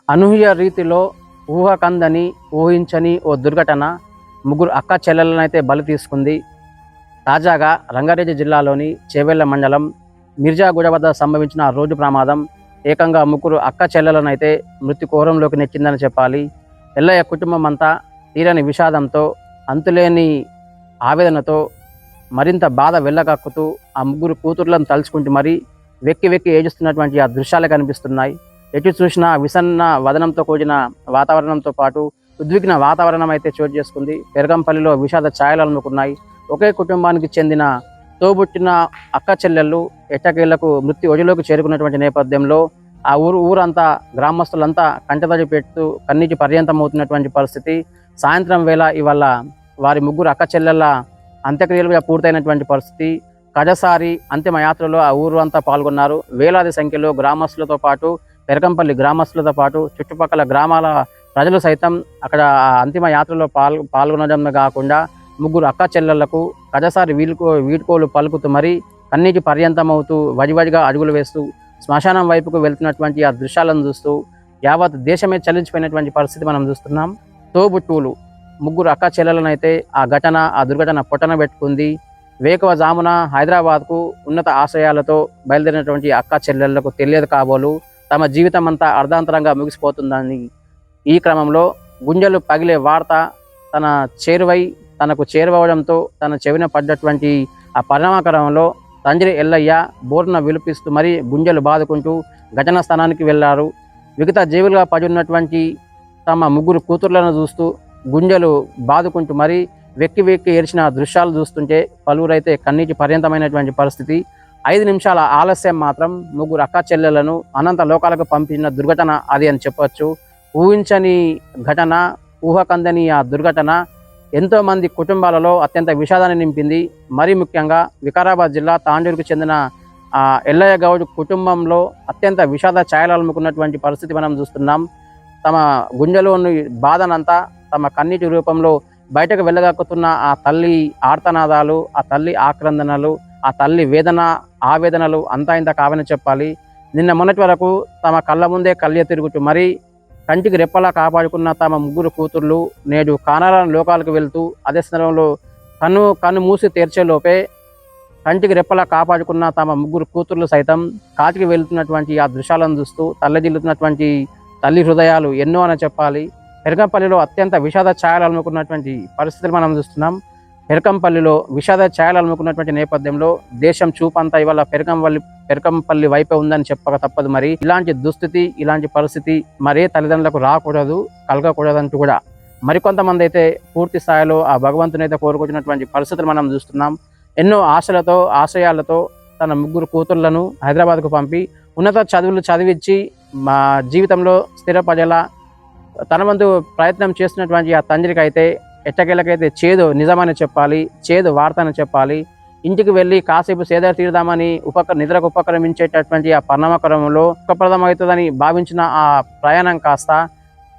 అనూహ్య రీతిలో ఊహకందని ఊహించని ఓ దుర్ఘటన ముగ్గురు అక్క చెల్లెలనైతే బలి తీసుకుంది. తాజాగా రంగారెడ్డి జిల్లాలోని చేవెళ్ల మండలం మిర్జాగూడ వద్ద సంభవించిన రోడ్డు ప్రమాదం ఏకంగా ముగ్గురు అక్క చెల్లెలనైతే మృత్యు కోరంలోకి నెచ్చిందని చెప్పాలి. ఎల్లయ్య కుటుంబం అంతా తీరని విషాదంతో, అంతులేని ఆవేదనతో, మరింత బాధ వెళ్ళకక్కుతూ ఆ ముగ్గురు కూతుర్లను తలుచుకుంటూ మరీ వెక్కి వెక్కి ఏడుస్తున్నటువంటి ఆ దృశ్యాలే కనిపిస్తున్నాయి. ఎటు చూసినా విసన్న వదనంతో కూడిన వాతావరణంతో పాటు ఉద్విగ్న వాతావరణం అయితే చోటు చేసుకుంది. పెరగంపల్లిలో విషాద ఛాయలు అలుముకున్నాయి. ఒకే కుటుంబానికి చెందిన తోబుట్టిన అక్క చెల్లెళ్ళు ఎట్టకేళ్లకు మృత్యు ఒడిలోకి చేరుకున్నటువంటి నేపథ్యంలో ఆ ఊరంతా గ్రామస్తులంతా కంటతడి పెడుతూ కన్నీటి పర్యంతమవుతున్నటువంటి పరిస్థితి. సాయంత్రం వేళ ఇవాళ వారి ముగ్గురు అక్క చెల్లెళ్ళ అంత్యక్రియలుగా పూర్తయినటువంటి పరిస్థితి. కడసారి అంతిమ యాత్రలో ఆ ఊరు అంతా పాల్గొన్నారు. వేలాది సంఖ్యలో గ్రామస్తులతో పాటు, పెరకంపల్లి గ్రామస్తులతో పాటు చుట్టుపక్కల గ్రామాల ప్రజలు సైతం అక్కడ అంతిమ యాత్రలో పాల్గొనడం కాకుండా ముగ్గురు అక్క చెల్లెళ్లకు కడసారి వీడ్కోలు పలుకుతూ మరీ కన్నీటి పర్యంతమవుతూ వడివడిగా అడుగులు వేస్తూ శ్మశానం వైపుకు వెళ్తున్నటువంటి ఆ దృశ్యాలను చూస్తూ యావత్ దేశమే చలించిపోయినటువంటి పరిస్థితి మనం చూస్తున్నాం. తోబుట్టువులు ముగ్గురు అక్క చెల్లెలనైతే ఆ దుర్ఘటన పొట్టన పెట్టుకుంది. వేకువజామున హైదరాబాద్కు ఉన్నత ఆశయాలతో బయలుదేరినటువంటి అక్క చెల్లెళ్లకు తెలియదు కాబోలు తమ జీవితం అంతా అర్ధాంతరంగా ముగిసిపోతుందని ఈ క్రమంలో గుండెలు పగిలే వార్త తనకు చేరువవడంతో తన చెవిన పడ్డటువంటి ఆ పరిణామక్రమంలో తండ్రి ఎల్లయ్య బోర్న విలిపిస్తూ మరీ గుండెలు బాదుకుంటూ ఘటనా స్థానానికి వెళ్లారు. విగత జీవులుగా పడి ఉన్నటువంటి తమ ముగ్గురు కూతుర్లను చూస్తూ గుండెలు బాదుకుంటూ మరీ వెక్కి వెక్కి ఏడ్చిన దృశ్యాలు చూస్తుంటే పలువురైతే కన్నీటి పర్యంతమైనటువంటి పరిస్థితి. 5 నిమిషాల ఆలస్యం మాత్రం ముగ్గురు అక్క చెల్లెలను అనంత లోకాలకు పంపించిన దుర్ఘటన అది అని చెప్పొచ్చు. ఊహించని ఘటన, ఊహకందని ఆ దుర్ఘటన ఎంతో మంది కుటుంబాలలో అత్యంత విషాదాన్ని నింపింది. మరీ ముఖ్యంగా వికారాబాద్ జిల్లా తాండూరుకు చెందిన ఎల్లయ్య గౌడ్ కుటుంబంలో అత్యంత విషాద ఛాయలు అలుముకున్నటువంటి పరిస్థితి మనం చూస్తున్నాం. తమ గుండెలోని బాధనంతా తమ కన్నీటి రూపంలో బయటకు వెళ్ళగక్కుతున్న ఆ తల్లి ఆర్తనాదాలు, ఆ తల్లి ఆక్రందనలు, ఆ తల్లి ఆవేదనలు అంతా ఇంత కావని చెప్పాలి. నిన్న మొన్నటి వరకు తమ కళ్ళ ముందే కళ్ళె తిరుగుతూ మరీ కంటికి రెప్పలా కాపాడుకున్న తమ ముగ్గురు కూతుర్లు నేడు కానాలని లోకాలకు వెళ్తూ అదే స్థలంలో కన్ను మూసి తెరిచేలోపే కంటికి రెప్పలా కాపాడుకున్న తమ ముగ్గురు కూతుర్లు సైతం కాటికి వెళ్తున్నటువంటి ఆ దృశ్యాలను చూస్తూ తల్లడిల్లుతున్నటువంటి తల్లి హృదయాలు ఎన్నో అని చెప్పాలి. పెరకంపల్లిలో అత్యంత విషాద ఛాయలు అలుముకున్నటువంటి పరిస్థితులు మనం చూస్తున్నాం. పెరకంపల్లిలో విషాద ఛాయలు అలుముకున్నటువంటి నేపథ్యంలో దేశం చూపంతా ఇవాళ పెరకంపల్లి వైపే ఉందని చెప్పక తప్పదు. మరి ఇలాంటి దుస్థితి, ఇలాంటి పరిస్థితి మరే తల్లిదండ్రులకు రాకూడదు, కలగకూడదంటూ కూడా మరికొంతమంది అయితే పూర్తి స్థాయిలో ఆ భగవంతుని అయితే కోరుకుంటున్నటువంటి పరిస్థితులు మనం చూస్తున్నాం. ఎన్నో ఆశలతో, ఆశయాలతో తన ముగ్గురు కూతుళ్లను హైదరాబాద్కు పంపి ఉన్నత చదువులు చదివించి మా జీవితంలో స్థిరపడేలా తన వంతు ప్రయత్నం చేస్తున్నటువంటి ఆ తండ్రికి అయితే ఎట్టకేళ్ళకైతే చేదు నిజమని చెప్పాలి, చేదు వార్త అని చెప్పాలి. ఇంటికి వెళ్ళి కాసేపు సేద తీరుదామని నిద్రకు ఉపక్రమించేటటువంటి ఆ పరిణామక్రమంలో సుఖప్రదమవుతుందని భావించిన ఆ ప్రయాణం కాస్త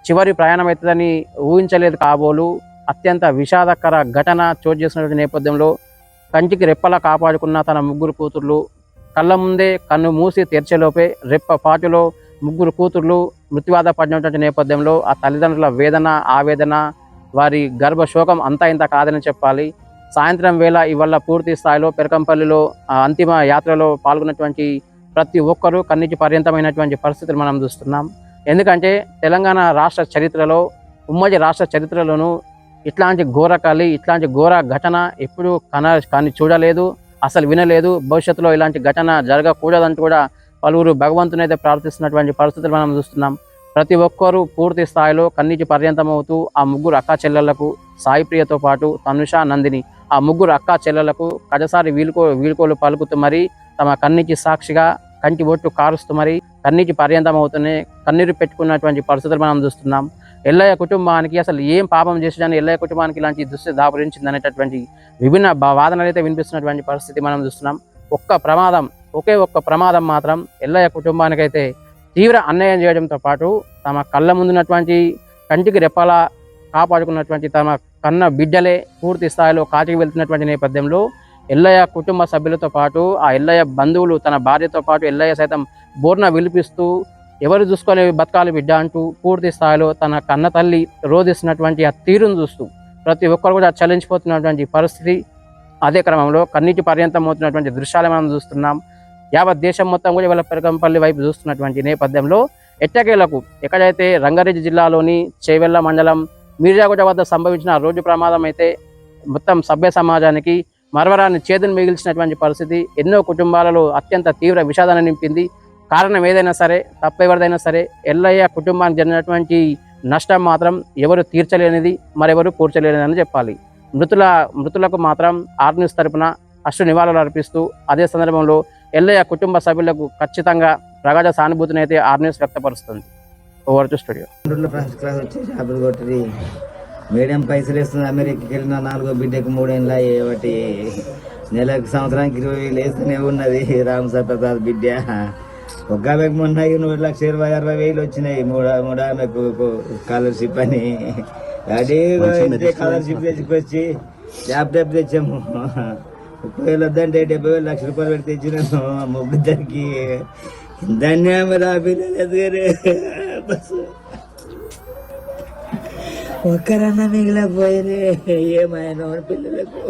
చివరి ప్రయాణం అవుతుందని ఊహించలేదు కాబోలు అత్యంత విషాదకర ఘటన చోటు చేసినటువంటి నేపథ్యంలో కంటికి రెప్పలా కాపాడుకున్న తన ముగ్గురు కూతుర్లు కళ్ళ ముందే కన్ను మూసి తెరిచేలోపే రెప్పపాటులో ముగ్గురు కూతుర్లు మృత్యువాత పడినటువంటి నేపథ్యంలో ఆ తల్లిదండ్రుల వేదన, ఆవేదన, వారి గర్భ శోకం అంతా ఇంత కాదని చెప్పాలి. సాయంత్రం వేళ ఇవాళ పూర్తి స్థాయిలో పెరకంపల్లిలో అంతిమ యాత్రలో పాల్గొన్నటువంటి ప్రతి ఒక్కరూ కన్నీటి పర్యంతమైనటువంటి పరిస్థితులు మనం చూస్తున్నాం. ఎందుకంటే తెలంగాణ రాష్ట్ర చరిత్రలో, ఉమ్మడి రాష్ట్ర చరిత్రలోనూ ఇట్లాంటి ఇట్లాంటి ఘోర ఘటన ఎప్పుడు కానీ చూడలేదు, అసలు వినలేదు. భవిష్యత్తులో ఇలాంటి ఘటన జరగకూడదంటూ కూడా పలువురు భగవంతుని అయితే ప్రార్థిస్తున్నటువంటి పరిస్థితులు మనం చూస్తున్నాం. ప్రతి ఒక్కరూ పూర్తి స్థాయిలో కన్నీటి పర్యంతమవుతూ ఆ ముగ్గురు అక్కా చెల్లెళ్లకు, సాయిప్రియతో పాటు తనుష, నందిని ఆ ముగ్గురు అక్కా చెల్లెళ్లకు కడసారి వీడ్కోలు పలుకుతూ మరీ తమ కన్నీటి సాక్షిగా కంటి ఒట్టు కారుస్తూ మరీ కన్నీటి పర్యంతమవుతూనే కన్నీరు పెట్టుకున్నటువంటి పరిస్థితులు మనం చూస్తున్నాం. ఎల్లయ్య కుటుంబానికి అసలు ఏం పాపం చేసేదని ఎల్లయ్య కుటుంబానికి ఇలాంటి దుస్థితి దాపురించింది అనేటటువంటి విభిన్న వాదనలు అయితే వినిపిస్తున్నటువంటి పరిస్థితి మనం చూస్తున్నాం. ఒకే ఒక్క ప్రమాదం మాత్రం ఎల్లయ్య కుటుంబానికైతే తీవ్ర అన్యాయం చేయడంతో పాటు తమ కళ్ళ ముందున్నటువంటి కంటికి రెప్పలా కాపాడుకున్నటువంటి తమ కన్న బిడ్డలే పూర్తి స్థాయిలో కాటికి వెళ్తున్నటువంటి నేపథ్యంలో ఎల్లయ్య కుటుంబ సభ్యులతో పాటు ఆ ఎల్లయ్య బంధువులు, తన భార్యతో పాటు ఎల్లయ్య సైతం బోర్న విలిపిస్తూ ఎవరు చూసుకొని బతకాలి బిడ్డ అంటూ పూర్తి స్థాయిలో తన కన్న తల్లి రోధిస్తున్నటువంటి ఆ తీరును చూస్తూ ప్రతి ఒక్కరు కూడా చలించిపోతున్నటువంటి పరిస్థితి. అదే క్రమంలో కన్నీటి పర్యంతం అవుతున్నటువంటి దృశ్యాలు మనం చూస్తున్నాం. యావత్ దేశం మొత్తం కూడా ఇవాళ పెరకంపల్లి వైపు చూస్తున్నటువంటి నేపథ్యంలో ఎట్టకేలకు ఎక్కడైతే రంగారెడ్డి జిల్లాలోని చేవెళ్ల మండలం మీర్జాగూడ వద్ద సంభవించిన రోడ్డు ప్రమాదం అయితే మొత్తం సభ్య సమాజానికి మరవరాన్ని చేదును మిగిల్చినటువంటి పరిస్థితి. ఎన్నో కుటుంబాలలో అత్యంత తీవ్ర విషాదాన్ని నింపింది. కారణం ఏదైనా సరే, తప్పెవరిదైనా సరే, ఎల్లయ్య కుటుంబానికి జరిగినటువంటి నష్టం మాత్రం ఎవరు తీర్చలేనిది, మరెవరు కూర్చలేనిది అని చెప్పాలి. మృతులకు మాత్రం ఆర్నిస్ తరపున అష్టు నివాళులు అర్పిస్తూ అదే సందర్భంలో ఎల్లయ్య కుటుంబ సభ్యులకు ఖచ్చితంగా ప్రగాఢ సానుభూతిని అయితే ఆర్నిస్ వ్యక్తపరుస్తుంది. Over to studio. First class వచ్చి షాపులు కొట్టి మీడియం పైసలు ఇస్తుంది. అమెరికాకి వెళ్ళిన 4వ బిడ్డకు 3 ఏళ్ళ ఒకటి నెలకు సంవత్సరానికి 20,000 వేస్తూనే ఉన్నది. రామ్ సత్యప్రసాద్ బిడ్డ ఒక ఆమెకు మొన్న 1,60,000 వచ్చినాయి. మూడు ఆమెకు స్కాలర్షిప్ అని అదే స్కాలర్షిప్ తెచ్చుకొచ్చి ల్యాప్టాప్ తెచ్చాము. 30,000 వద్దంటే 70,000 లక్ష రూపాయలు పెట్టి తెచ్చినాను ముగ్గురికి. ధన్యవాదాలు ఆ పిల్లలు బస్సు ఒక్కరన్నా మిగిలిపోయిరే ఏమైనా పిల్లలకు.